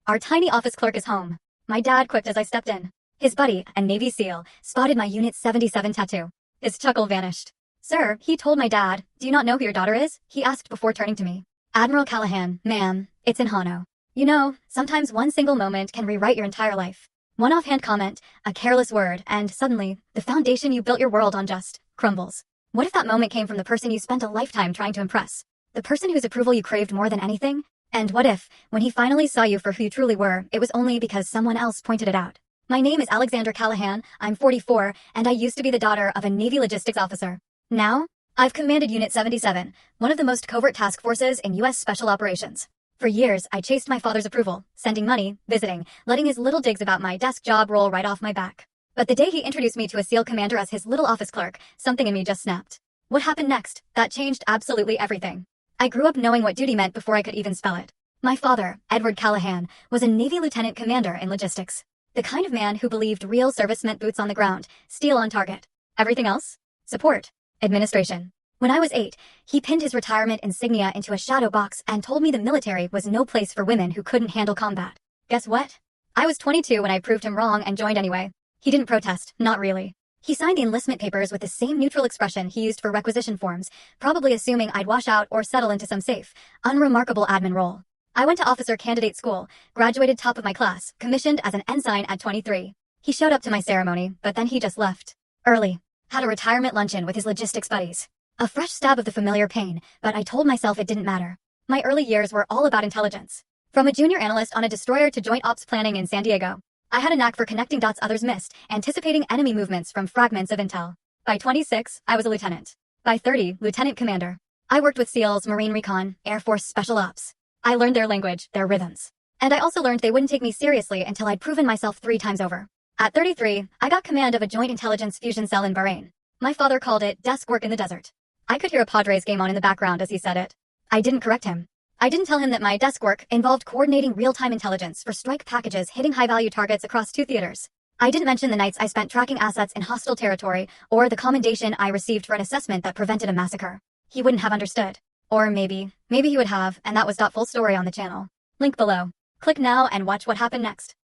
Our tiny office clerk is home. My dad quipped as I stepped in. His buddy, a Navy SEAL, spotted my Unit 77 tattoo. His chuckle vanished. Sir, he told my dad, do you not know who your daughter is? He asked before turning to me. Admiral Callahan, ma'am, it's in Hano. You know, sometimes one single moment can rewrite your entire life. One offhand comment, a careless word, and suddenly, the foundation you built your world on just crumbles. What if that moment came from the person you spent a lifetime trying to impress? The person whose approval you craved more than anything? And what if, when he finally saw you for who you truly were, it was only because someone else pointed it out? My name is Alexander Callahan, I'm 44, and I used to be the daughter of a Navy logistics officer. Now, I've commanded Unit 77, one of the most covert task forces in U.S. Special Operations. For years, I chased my father's approval, sending money, visiting, letting his little digs about my desk job roll right off my back. But the day he introduced me to a SEAL commander as his little office clerk, something in me just snapped. What happened next? That changed absolutely everything. I grew up knowing what duty meant before I could even spell it. My father, Edward Callahan, was a Navy lieutenant commander in logistics. The kind of man who believed real service meant boots on the ground, steel on target. Everything else? Support. Administration. When I was 8, he pinned his retirement insignia into a shadow box and told me the military was no place for women who couldn't handle combat. Guess what? I was 22 when I proved him wrong and joined anyway. He didn't protest, not really. He signed the enlistment papers with the same neutral expression he used for requisition forms, probably assuming I'd wash out or settle into some safe, unremarkable admin role. I went to officer candidate school, graduated top of my class, commissioned as an ensign at 23. He showed up to my ceremony, but then he just left. Early. Had a retirement luncheon with his logistics buddies. A fresh stab of the familiar pain, but I told myself it didn't matter. My early years were all about intelligence. From a junior analyst on a destroyer to joint ops planning in San Diego. I had a knack for connecting dots others missed, anticipating enemy movements from fragments of intel. By 26, I was a lieutenant. By 30, lieutenant commander. I worked with SEALs, Marine Recon, Air Force Special Ops. I learned their language, their rhythms. And I also learned they wouldn't take me seriously until I'd proven myself 3 times over. At 33, I got command of a joint intelligence fusion cell in Bahrain. My father called it desk work in the desert. I could hear a Padres game on in the background as he said it. I didn't correct him. I didn't tell him that my desk work involved coordinating real-time intelligence for strike packages hitting high-value targets across 2 theaters. I didn't mention the nights I spent tracking assets in hostile territory or the commendation I received for an assessment that prevented a massacre. He wouldn't have understood. Or maybe he would have, and that was full story on the channel. Link below. Click now and watch what happened next.